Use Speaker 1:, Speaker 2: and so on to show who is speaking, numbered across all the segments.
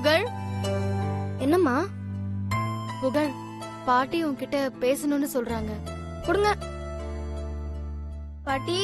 Speaker 1: புகழ்,
Speaker 2: என்னம்மா?
Speaker 1: புகழ், பாட்டி உன்கிட்ட பேசணும்னு சொல்றாங்க.
Speaker 2: கொடுங்க. பாட்டி.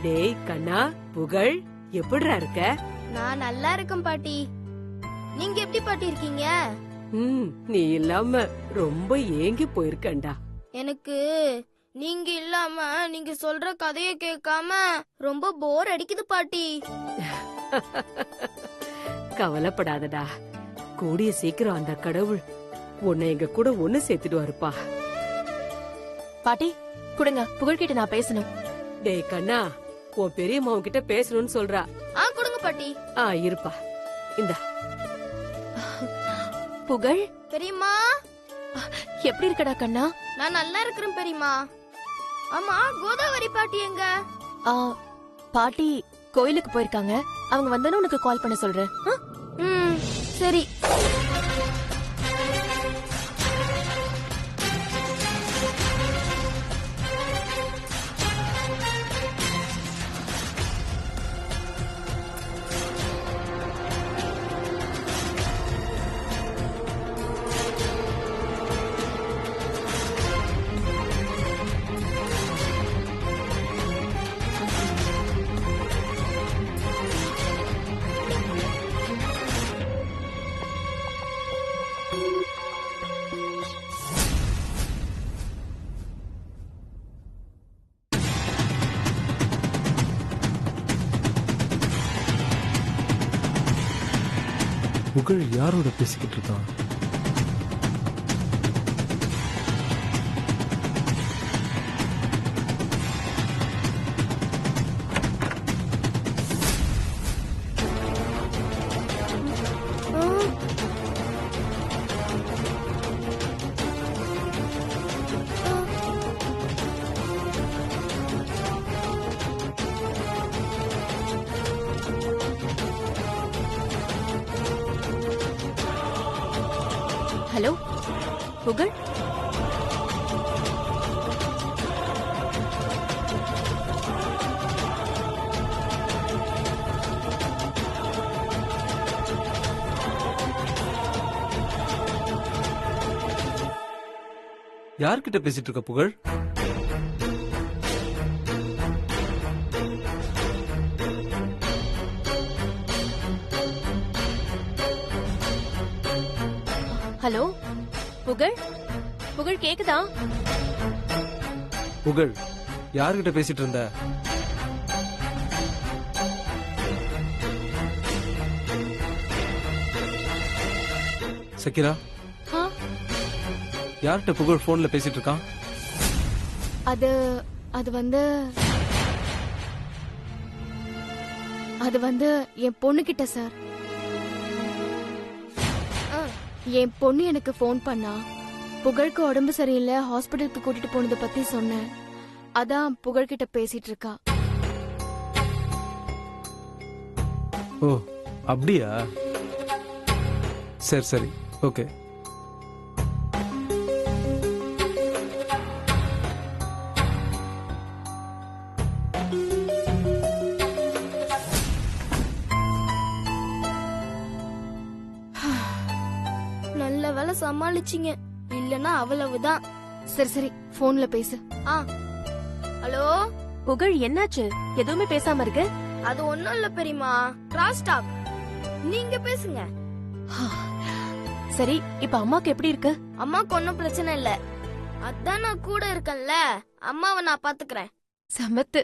Speaker 3: டேய் கண்ணா, புகழ் எப்படிடா இருக்க?
Speaker 2: நான் நல்லா இருக்கேன் பாட்டி. நீங்க எப்படி பாட்டி இருக்கீங்க?
Speaker 3: நீ இல்லாம ரொம்ப ஏங்கி போயிருக்கேன்டா.
Speaker 2: எனக்கு நீங்க இல்லாம நீங்க சொல்ற கதைய கேட்காம ரொம்ப போர் அடிக்குது பாட்டி.
Speaker 3: கவலைப்படாதடா, கூடிய சீக்கிரம் அந்த கடவுள் உன்னை எங்க கூட ஒண்ணு சேர்த்துடுவாருப்பா.
Speaker 1: பாட்டி கொடுங்க, புகழ்கிட்ட நான் பேசணும்.
Speaker 3: டேய் கண்ணா, உன் பெரியம்மா உன்கிட்ட பேசணும்னு சொல்றா.
Speaker 2: கொடுங்க பாட்டி.
Speaker 3: இருப்பா, இந்தா.
Speaker 1: புகழ்,
Speaker 2: பெரியம்மா
Speaker 1: எப்படி இருக்கடா கண்ணா?
Speaker 2: நான் நல்லா இருக்கிறேன் பெரியம்மா. ஆமா, கோதாவரி பாட்டி எங்க?
Speaker 1: பாட்டி கோயிலுக்கு போயிருக்காங்க. அவங்க வந்தோன்னு உனக்கு கால் பண்ண சொல்றேன்.
Speaker 2: சரி.
Speaker 4: புகழ் யாரோட பேசிக்கிட்டு இருக்கான்?
Speaker 1: ஹலோ புகழ்,
Speaker 4: யார்கிட்ட பேசிட்டு இருக்க புகழ்?
Speaker 1: ஹலோ புகழ், புகழ் கேக்குதா?
Speaker 4: புகழ் யார்கிட்ட பேசிட்டு இருந்த? சக்கிரா, யார்கிட்ட புகழ் போன்ல பேசிட்டு இருக்கான்?
Speaker 1: அது வந்து என் பொண்ணு கிட்ட சார். என் பொண்ணு எனக்கு போன் பண்ணா. புகழுக்கு உடம்பு சரியில்லை, ஹாஸ்பிட்டலுக்கு கூட்டிட்டு போனதை பத்தி சொன்னேன். அதான் புகழ்கிட்ட பேசிட்டு இருக்கா.
Speaker 4: ஓ அப்படியா? சரி சரி, ஓகே.
Speaker 2: நல்ல வேலை சமாளிச்சிங்க, இல்லனா அவ்வளவுதான்.
Speaker 1: சரி சரி, போன்ல பேசு.
Speaker 2: ஹலோ
Speaker 1: புகழ், என்னாச்சு? எதுவுமே பேசாம இருக்கு?
Speaker 2: அது ஒண்ணும் இல்ல பெரியம்மா, கிராஸ் டாக். நீங்க பேசுங்க.
Speaker 1: சரி, இப்ப அம்மாக்கு எப்படி இருக்கு?
Speaker 2: அம்மாக்கு ஒன்னும் பிரச்சனை இல்ல. அதான் நான் கூட இருக்கேன்ல, அம்மாவை நான் பாத்துக்கிறேன்.
Speaker 1: சமத்து.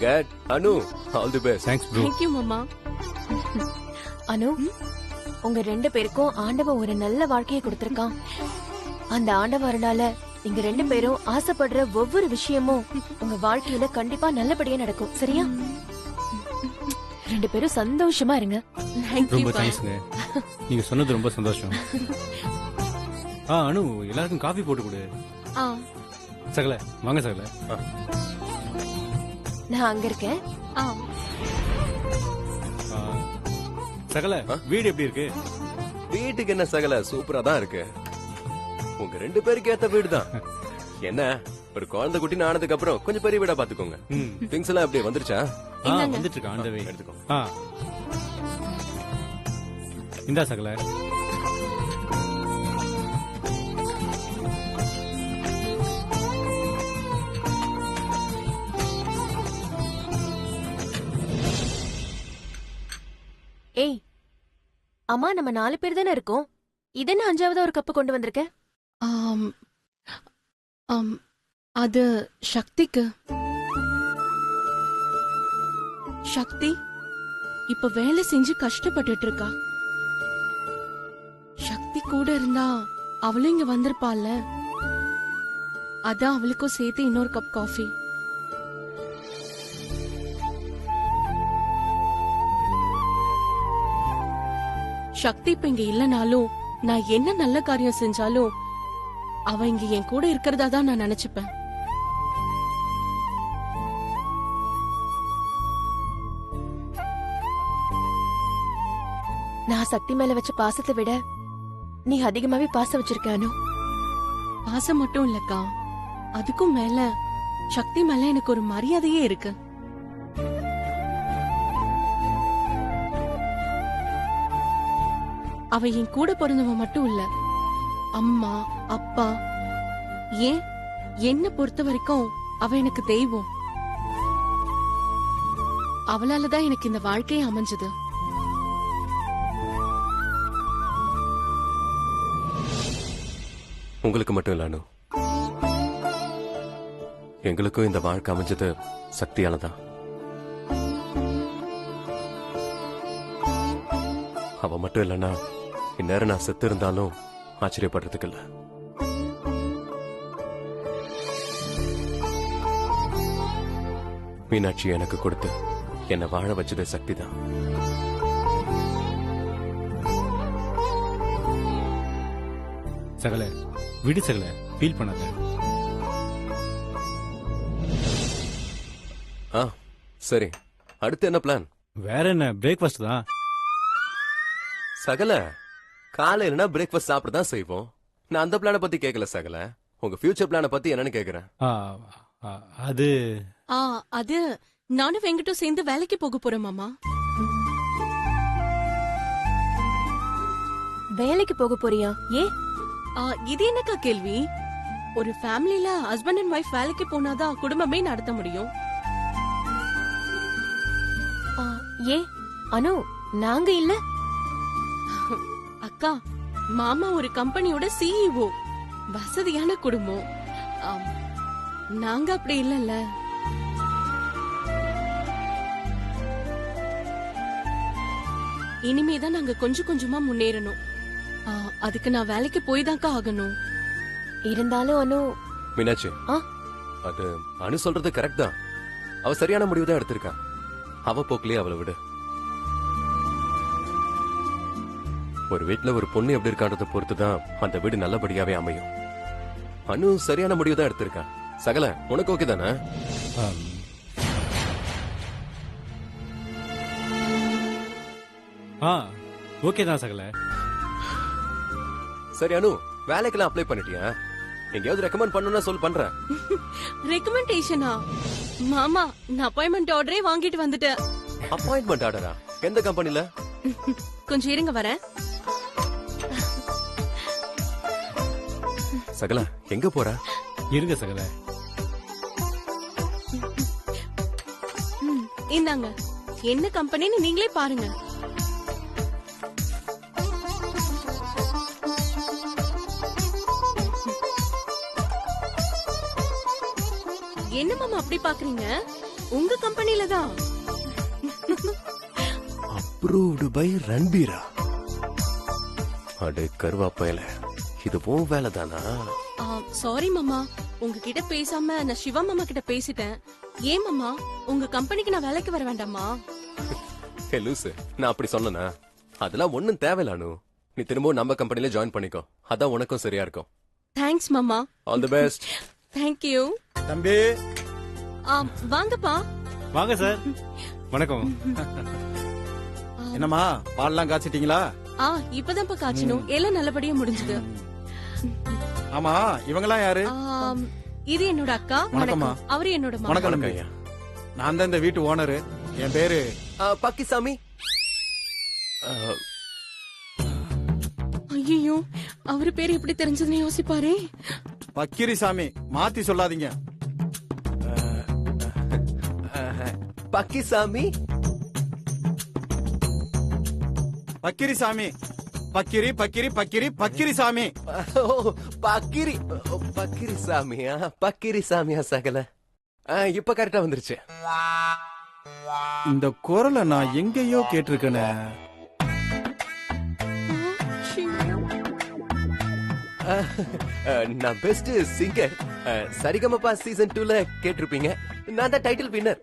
Speaker 5: Congrats Anu all the best.
Speaker 4: Thanks bro.
Speaker 1: Thank you மாமா.
Speaker 6: அனு, உங்க 2 பேருக்கும் ஆண்டவன் ஒரு நல்ல வாழ்க்கையை கொடுத்திருக்கான். அந்த ஆண்டவனால நீங்க 2 பேரும் ஆசைப்படுற ஒவ்வொரு விஷயமும் உங்க வாழ்க்கையில கண்டிப்பா நல்லபடியா நடக்கும். சரியா? 2 பேரும் சந்தோஷமா இருங்க.
Speaker 4: ரொம்ப தேங்க்ஸ்ங்க. நீங்க சொன்னது ரொம்ப சந்தோஷம். அனு எல்லாருக்கும் காஃபி போட்டு கொடு. சகல வாங்க சகல.
Speaker 6: நான் அங்க இருக்கேன்.
Speaker 4: சகல வீடு எப்படி இருக்கு?
Speaker 5: வீட்டுக்கு என்ன சகல, சூப்பரா தான் இருக்கு. உங்க 2 பேருக்கு ஏத்த வீடு தான். என்ன ஒரு குழந்தை குட்டி ஆனதுக்கு அப்புறம் கொஞ்சம் பெரிய வீடா பாத்துக்கோங்க. திங்ஸ் எல்லாம் அப்படியே வந்துருச்சா?
Speaker 4: வந்துட்டு இருக்கா அந்த வே.
Speaker 5: எடுத்துக்கோ.
Speaker 4: இந்தா சகல.
Speaker 6: ஏய், அம்மா நம்ம 4 பேர் தானே இருக்கோம். இதென்ன 5வது ஒரு கப்பு கொண்டு வந்திருக்க?
Speaker 1: அது சக்திக்கு. சக்தி இப்ப வேலை செஞ்சு கஷ்டப்பட்டுட்டு இருக்கா. சக்தி கூட இருந்தா அவளும் இங்க வந்திருப்பாள்ல. அதான் அவளுக்கும் சேர்த்து இன்னொரு கப் காஃபி. சக்தி இப்ப இங்க இல்லனாலும் நான் என்ன நல்ல காரியம் செஞ்சாலும் அவ இங்க என் கூட இருக்கிறதா தான் நான் நினைச்சுப்பேன்.
Speaker 6: நான் சக்தி மேல வச்ச பாசத்தை விட நீ அதிகமாவே பாசம் வச்சிருக்க அனு.
Speaker 1: பாசம் மட்டும் இல்லக்கா, அதுக்கும் மேல சக்தி மேல எனக்கு ஒரு மரியாதையே இருக்கு. அவ என் கூட பிறந்தவ மட்டும் இல்ல, அம்மா அப்பா, ஏன் என்ன பொறுத்த வரைக்கும் அவ எனக்கு தெய்வம். அவளாலதான் எனக்கு இந்த வாழ்க்கையே அமைஞ்சது.
Speaker 5: உங்களுக்கு மட்டும் இல்ல அனு, எங்களுக்கும் இந்த வாழ்க்கை அமைஞ்சது சக்தியாலதான். அவ மட்டும் இல்லைன்னா இந்நேரம் நான் செத்து இருந்தாலும் ஆச்சரியப்படுறதுக்கு இல்ல. மீனாட்சி எனக்கு கொடுத்து என்னை வாழ வச்சது சக்தி தான்.
Speaker 4: சகல விடு சகல, ஃபீல் பண்ணாத.
Speaker 5: சரி, அடுத்து என்ன பிளான்?
Speaker 4: வேற என்ன, பிரேக்ஃபாஸ்ட் தான்.
Speaker 5: சகல, காலையிலனா பிரேக்ஃபாஸ்ட் சாப்பிட தான் செய்வோம். நான் அந்த பிளான பத்தி கேட்கல சகல, உங்க ஃபியூச்சர் பிளான பத்தி என்னன்னு கேக்குறேன்.
Speaker 4: அது
Speaker 1: அது நானும் வெங்கட்டும் சேர்ந்து வேலைக்கு போக போறோம் மாமா.
Speaker 6: வேலைக்கு போக போறியா? ஏன்?
Speaker 1: இது என்னக்கா கேள்வி? ஒரு ஃபேமிலில ஹஸ்பண்ட் அண்ட் ஒய்ஃப் வேலைக்கு போனாதான் குடும்பமே நடத்த முடியும்.
Speaker 6: ஏன் அனு, நாங்க இல்ல.
Speaker 1: அக்கா, மாமா ஒரு கம்பெனியோட சிஇஓ, வசதியான குடும்பம். நாங்க அப்படி இல்லல்ல. இனிமேதான் நாங்க கொஞ்சம் கொஞ்சமா முன்னேறணும். அதுக்கு நான் வேலைக்கு போய் தான்க்கா ஆகணும்.
Speaker 6: இருந்தாலும் அனு.
Speaker 5: மீனாட்சி, அது அனு சொல்றது கரெக்ட் தான். அவ சரியான முடிவு தான் எடுத்திருக்கா. அவ போக்கிலே அவளை விடு. ஒரு வீட்டுல ஒரு பொண்ணு எப்படி இருக்கான்றத பொறுத்துதான் அந்த வீடு நல்லபடியாவே அமையும். அனு சரியான முடிவு தான் எடுத்திருக்கா. சகல, உனக்கு ஓகே தானே?
Speaker 4: ஓகே தான் சகல.
Speaker 5: சரி அனு, வேலைக்கெல்லாம் அப்ளை பண்ணிட்டியா? எங்கேயாவது ரெக்கமெண்ட் பண்ணணும்னா சொல், பண்றேன்.
Speaker 1: ரெக்கமெண்டேஷனா? மாமா, நான் அப்பாயின்மெண்ட் ஆர்டரே வாங்கிட்டு வந்துட்டேன்.
Speaker 5: அப்பாயின்மெண்ட் ஆர்டரா? எந்த கம்பெனில?
Speaker 1: கொஞ்சம் இருங்க, வரேன்.
Speaker 5: சகல, எங்க போற?
Speaker 4: இருங்க சகல.
Speaker 1: இந்தாங்க, என்ன கம்பெனின்னு நீங்களே பாருங்க. என்ன மாமா அப்படி பாக்குறீங்க?
Speaker 3: உங்க கம்பெனில தான்.
Speaker 5: அப்ரூவ்டு பை ரன்பீரா. அடே கருவாப்பையில, இது உன் வேலை தானா?
Speaker 7: சாரி மாமா, உங்ககிட்ட பேசாம நான் சிவா மாமா கிட்ட பேசிட்டேன். ஏன் மாமா, உங்க கம்பெனிக்கு நான் வேலைக்கு வர வேண்டாமா?
Speaker 5: ஹே லூசு, நான் அப்படி சொன்னனா? அதெல்லாம் ஒண்ணும் தேவையில்ல அனு. நீ திரும்பவும் நம்ம கம்பெனில ஜாயின் பண்ணிக்கோ. அதான் உனக்கும் சரியா இருக்கும்.
Speaker 7: தேங்க்ஸ் மாமா.
Speaker 5: All the best.
Speaker 7: Thank you.
Speaker 8: தம்பி
Speaker 7: வாங்கப்பா.
Speaker 4: வாங்க சார். வணக்கம்.
Speaker 8: என்னம்மா பால்லாம் காய்ச்சிட்டீங்களா?
Speaker 7: இப்பதான்ப்பா காய்ச்சணும். எல்லாம் நல்லபடியா முடிஞ்சது.
Speaker 8: ஆமா, இவங்கெல்லாம் யாரு?
Speaker 7: இது என்னோட அக்கா.
Speaker 8: வணக்கம்மா.
Speaker 7: அவரு என்னோட மாமா.
Speaker 8: வணக்கம் தம்பி. நான் தான் இந்த வீட்டு ஓனரு. என் பேரு
Speaker 5: பக்கிசாமி.
Speaker 7: ஐயோ, அவரு பேரு எப்படி தெரிஞ்சதுன்னு யோசிப்பாரே.
Speaker 8: பக்கிரிசாமி. மாத்தி சொல்லாதீங்க.
Speaker 5: பக்கிசாமி.
Speaker 8: பக்கிரிசாமி. பக்கிரி பக்கிரி பக்கிரி பக்கிரிசாமி.
Speaker 5: பக்கிரி பக்கிரிசாமியா? பக்கிரிசாமியா சகல? இப்ப கரெக்டா வந்துருச்சு.
Speaker 8: இந்த குரலை நான் எங்கேயோ கேட்டிருக்கேனே.
Speaker 5: நான் பெஸ்ட் சிங்கர் சரிகமபா சீசன் 2ல கேட்டிருப்பீங்க. நான் தான் டைட்டில் வின்னர்.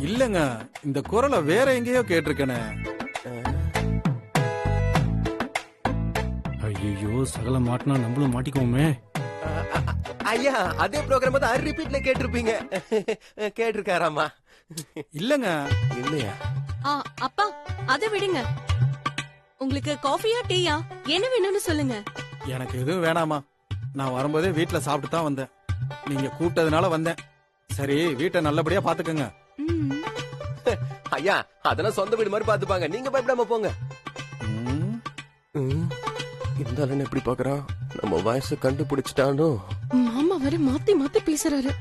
Speaker 8: இல்லங்க, இந்த குரலை வேற எங்கேயோ கேட்டிருக்கேனே.
Speaker 4: ஐயோ, சகல மாட்டினா நம்மளும் மாட்டிக்குவோமே.
Speaker 5: ஐயா, அதே ப்ரோக்ராம் தான் ரிப்பீட்ல கேட்டிருப்பீங்க. கேட்டிருக்காராமா?
Speaker 8: இல்லங்க.
Speaker 5: இல்லையா?
Speaker 7: அப்பா, அதை விடுங்க. உங்களுக்கு காஃபியா டீயா என்ன வேணும்னு சொல்லுங்க.
Speaker 8: எனக்கு எதுவும் வேணாமா. நான் வரும்போதே வீட்டுல சாப்பிட்டு தான் வந்தேன். நீங்க கூப்பிட்டதுனால வந்தேன். சரி, வீட்டை நல்லபடியா பாத்துக்கங்க.
Speaker 5: ஐயா, அதெல்லாம் சொந்த வீடு மாதிரி பாத்துப்பாங்க. நீங்க பயப்படாம போங்க. இந்த ஆளு எப்படி பாக்குறான்? நம்ம வயசு கண்டுபிடிச்சிட்டானோ?
Speaker 7: மாமா வர மாத்தி மாத்தி பேசுறாரு.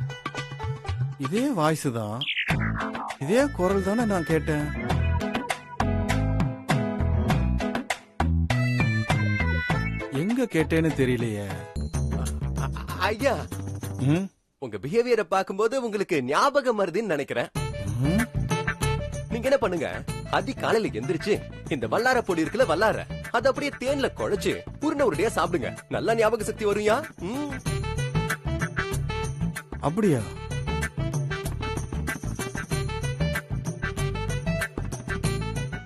Speaker 8: இதே வாய்ஸ் தான், இதே குரல் தானே நான் கேட்டேன். எங்க கேட்டேன்னு தெரியலையே.
Speaker 5: ஐயா, உங்க பிஹேவியரை பாக்கும்போது உங்களுக்கு ஞாபகம் வருதுன்னு நினைக்கிறேன். நீங்க என்ன பண்ணுங்க, அதிகாலையில எந்திரிச்சு இந்த வல்லார பொடி இருக்குல்ல, வல்லார அது அப்படியே தேன்ல குழைச்சு உருண்டை உருண்டையா சாப்பிடுங்க. நல்ல ஞாபக சக்தி வரும்யா.
Speaker 8: அப்படியா?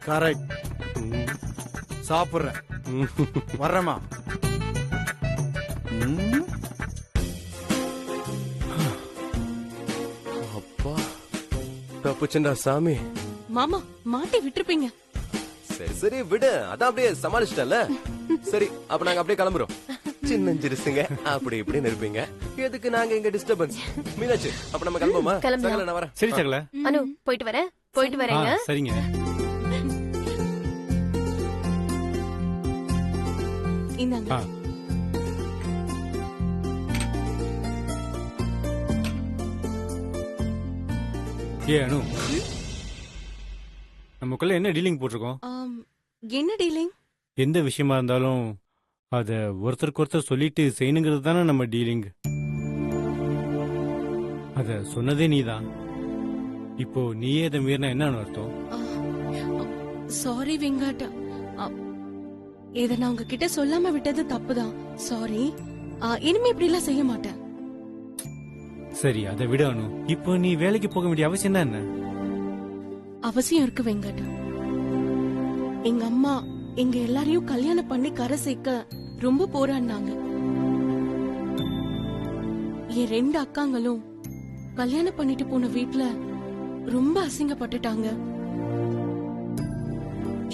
Speaker 8: கரெக்ட். சாப்பிடுறேன். வர்றேமா.
Speaker 5: அப்பா, தப்புச்சுண்டா சாமி.
Speaker 7: மாமா, மாட்டி விட்டுருப்பீங்க.
Speaker 5: சரி சரி விடு, அதான் அப்படியே சமாளிச்சிட்டல. சரி, அப்ப நாங்க அப்படியே கிளம்புறோம். சின்னஞ்சிருசுங்க அப்படி இப்படி இருப்பீங்க. எதுக்கு நாங்க இங்க டிஸ்டர்பன்ஸ்? மீனாட்சி, அப்ப நம்ம கிளம்புமா? சகல, நான் வரேன்.
Speaker 4: சரி சகல.
Speaker 6: அனு, போயிட்டு வரேன். போயிட்டு வரேங்க.
Speaker 4: சரிங்க.
Speaker 7: இந்தாங்க.
Speaker 4: அனு, நமக்குள்ள என்ன டீலிங் போட்டிருக்கோம்?
Speaker 7: என்ன டீலிங்?
Speaker 4: எந்த விஷயமா இருந்தாலும் அத ஒருத்தருக்கு ஒருத்தர் சொல்லிட்டு செய்யணுங்கிறது தானே நம்ம டீலிங். அத சொன்னதே நீதான். இப்போ நீயே அதை மீறினா என்ன அர்த்தம்?
Speaker 7: சாரி வெங்கட், இத நான் உங்ககிட்ட சொல்லாம விட்டது தப்புதான். சாரி. இனிமே இப்படி எல்லாம் செய்ய மாட்டேன்.
Speaker 4: சரி, அதை விட அனு. இப்போ நீ வேலைக்கு போக வேண்டிய அவசியம் தான் என்ன?
Speaker 7: அவசியம் இருக்கு வெங்கட். எங்க அம்மா எங்க எல்லாரையும் கல்யாணம் பண்ணி கரை சேர்க்க ரொம்ப போராடினாங்க. என் 2 அக்காங்களும் கல்யாணம் பண்ணிட்டு போன வீட்ல ரொம்ப அசிங்கப்பட்டுட்டாங்க.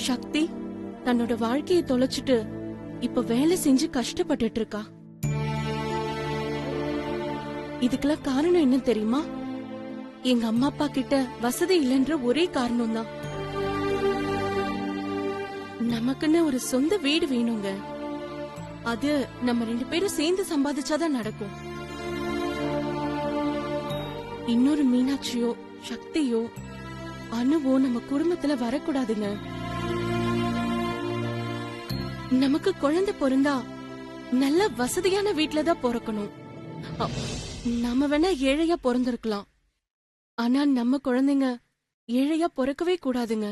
Speaker 7: சக்தி தன்னோட வாழ்க்கையை தொலைச்சிட்டு இப்ப வேலை செஞ்சு கஷ்டப்பட்டுட்டு இருக்கா. இதுக்கெல்லாம் காரணம் என்ன தெரியுமா? எங்க அம்மா அப்பா கிட்ட வசதி இல்லைன்ற ஒரே காரணம் தான். நமக்குன்னு ஒரு சொந்த வீடு வேணுங்க. அது நம்ம 2 பேரும் சேர்ந்து சம்பாதிச்சாதான் நடக்கும். இன்னொரு மீனாட்சியோ சக்தியோ அனுவோ நம்ம குடும்பத்துல வரக்கூடாதுங்க. நமக்கு குழந்தை பிறந்தா நல்ல வசதியான வீட்ல தான் பிறக்கணும். அ, நாம வேணா ஏழையா பிறந்திருக்கலாம், ஆனா நம்ம குழந்தைங்க ஏழையா பிறக்கவே கூடாதுங்க.